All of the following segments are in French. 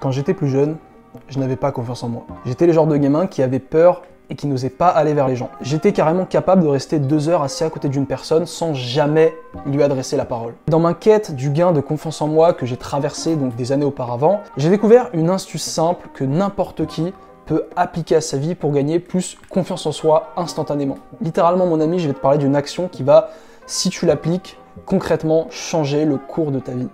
Quand j'étais plus jeune, je n'avais pas confiance en moi. J'étais le genre de gamin qui avait peur et qui n'osait pas aller vers les gens. J'étais carrément capable de rester 2 heures assis à côté d'une personne sans jamais lui adresser la parole. Dans ma quête du gain de confiance en moi que j'ai traversé donc des années auparavant, j'ai découvert une astuce simple que n'importe qui peut appliquer à sa vie pour gagner plus confiance en soi instantanément. Littéralement, mon ami, je vais te parler d'une action qui va, si tu l'appliques, concrètement changer le cours de ta vie.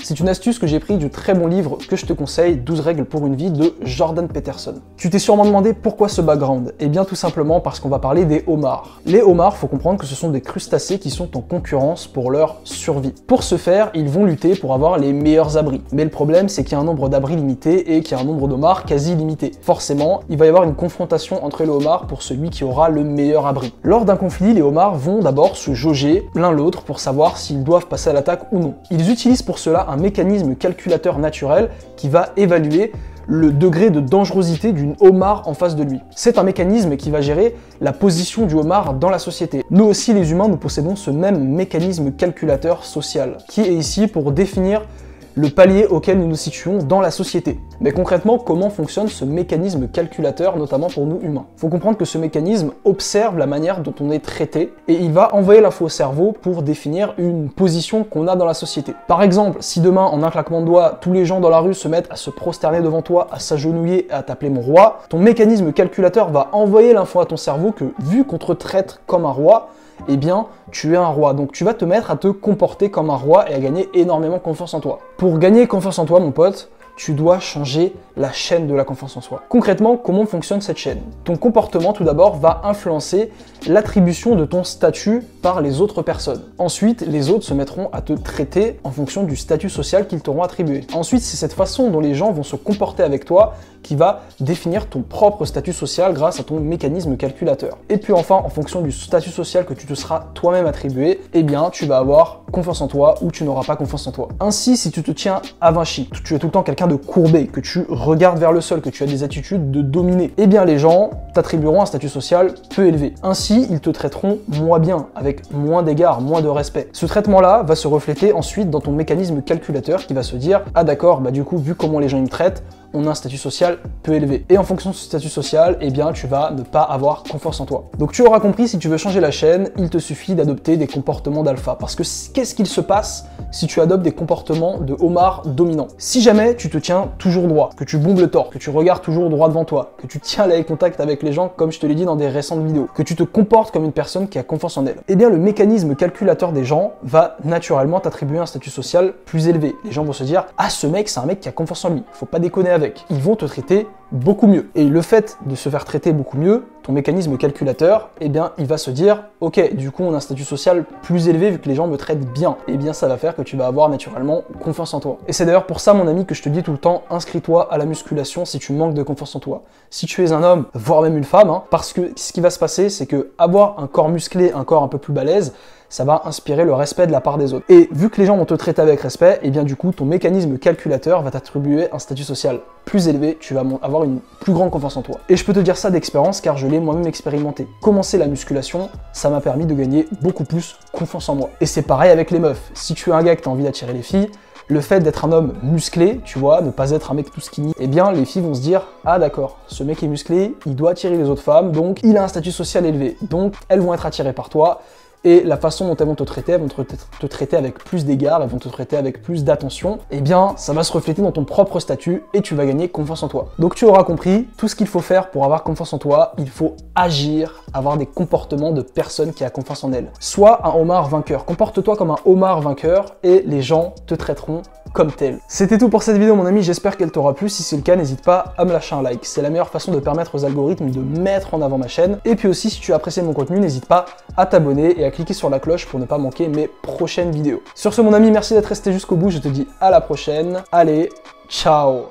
C'est une astuce que j'ai prise du très bon livre que je te conseille, 12 règles pour une vie de Jordan Peterson. Tu t'es sûrement demandé pourquoi ce background? Eh bien tout simplement parce qu'on va parler des homards. Les homards, faut comprendre que ce sont des crustacés qui sont en concurrence pour leur survie. Pour ce faire, ils vont lutter pour avoir les meilleurs abris. Mais le problème, c'est qu'il y a un nombre d'abris limité et qu'il y a un nombre d'homards quasi limité. Forcément, il va y avoir une confrontation entre les homards pour celui qui aura le meilleur abri. Lors d'un conflit, les homards vont d'abord se jauger l'un l'autre pour savoir s'ils doivent passer à l'attaque ou non. Ils utilisent pour cela un mécanisme calculateur naturel qui va évaluer le degré de dangerosité d'une homard en face de lui. C'est un mécanisme qui va gérer la position du homard dans la société. Nous aussi les humains, nous possédons ce même mécanisme calculateur social qui est ici pour définir le palier auquel nous nous situons dans la société. Mais concrètement, comment fonctionne ce mécanisme calculateur, notamment pour nous humains? Il faut comprendre que ce mécanisme observe la manière dont on est traité et il va envoyer l'info au cerveau pour définir une position qu'on a dans la société. Par exemple, si demain, en un claquement de doigts, tous les gens dans la rue se mettent à se prosterner devant toi, à s'agenouiller et à t'appeler mon roi, ton mécanisme calculateur va envoyer l'info à ton cerveau que, vu qu'on te traite comme un roi, eh bien, tu es un roi. Donc tu vas te mettre à te comporter comme un roi et à gagner énormément confiance en toi. Pour gagner confiance en toi, mon pote, tu dois changer la chaîne de la confiance en soi. Concrètement, comment fonctionne cette chaîne? Ton comportement, tout d'abord, va influencer l'attribution de ton statut par les autres personnes. Ensuite, les autres se mettront à te traiter en fonction du statut social qu'ils t'auront attribué. Ensuite, c'est cette façon dont les gens vont se comporter avec toi qui va définir ton propre statut social grâce à ton mécanisme calculateur. Et puis enfin, en fonction du statut social que tu te seras toi-même attribué, eh bien, tu vas avoir confiance en toi ou tu n'auras pas confiance en toi. Ainsi, si tu te tiens avachi, tu es tout le temps quelqu'un de courbé, que tu regardes vers le sol, que tu as des attitudes de dominer, eh bien les gens t'attribueront un statut social peu élevé. Ainsi, ils te traiteront moins bien, avec moins d'égards, moins de respect. Ce traitement-là va se refléter ensuite dans ton mécanisme calculateur qui va se dire « Ah d'accord, bah du coup, vu comment les gens me traitent, on a un statut social peu élevé. » Et en fonction de ce statut social, eh bien, tu vas ne pas avoir confiance en toi. Donc tu auras compris, si tu veux changer la chaîne, il te suffit d'adopter des comportements d'alpha. Parce que qu'est-ce qu'il se passe si tu adoptes des comportements de homard dominant? Si jamais tu te tiens toujours droit, que tu bombes le torse, que tu regardes toujours droit devant toi, que tu tiens l'œil contact avec les gens comme je te l'ai dit dans des récentes vidéos, que tu te comportes comme une personne qui a confiance en elle, eh bien le mécanisme calculateur des gens va naturellement t'attribuer un statut social plus élevé. Les gens vont se dire « Ah, ce mec, c'est un mec qui a confiance en lui, faut pas déconner avec. » Ils vont te traiter beaucoup mieux. Et le fait de se faire traiter beaucoup mieux, ton mécanisme calculateur, eh bien, il va se dire « Ok, du coup, on a un statut social plus élevé vu que les gens me traitent bien. » Eh bien, ça va faire que tu vas avoir naturellement confiance en toi. Et c'est d'ailleurs pour ça, mon ami, que je te dis tout le temps, inscris-toi à la musculation si tu manques de confiance en toi. Si tu es un homme, voire même une femme, parce que ce qui va se passer, c'est que avoir un corps musclé, un corps un peu plus balèze, ça va inspirer le respect de la part des autres. Et vu que les gens vont te traiter avec respect, et bien du coup, ton mécanisme calculateur va t'attribuer un statut social plus élevé, tu vas avoir une plus grande confiance en toi. Et je peux te dire ça d'expérience car je l'ai moi-même expérimenté. Commencer la musculation, ça m'a permis de gagner beaucoup plus confiance en moi. Et c'est pareil avec les meufs. Si tu es un gars que tu as envie d'attirer les filles, le fait d'être un homme musclé, tu vois, ne pas être un mec tout skinny, eh bien les filles vont se dire « Ah d'accord, ce mec est musclé, il doit attirer les autres femmes, donc il a un statut social élevé. » Donc elles vont être attirées par toi. Et la façon dont elles vont te traiter, elles vont te traiter avec plus d'égards, elles vont te traiter avec plus d'attention, eh bien ça va se refléter dans ton propre statut et tu vas gagner confiance en toi. Donc tu auras compris, tout ce qu'il faut faire pour avoir confiance en toi, il faut agir, avoir des comportements de personnes qui a confiance en elles. Sois un homard vainqueur, comporte-toi comme un homard vainqueur et les gens te traiteront comme tel. C'était tout pour cette vidéo mon ami, j'espère qu'elle t'aura plu. Si c'est le cas, n'hésite pas à me lâcher un like. C'est la meilleure façon de permettre aux algorithmes de mettre en avant ma chaîne. Et puis aussi, si tu as apprécié mon contenu, n'hésite pas à t'abonner et à cliquer sur la cloche pour ne pas manquer mes prochaines vidéos. Sur ce mon ami, merci d'être resté jusqu'au bout, je te dis à la prochaine. Allez, ciao!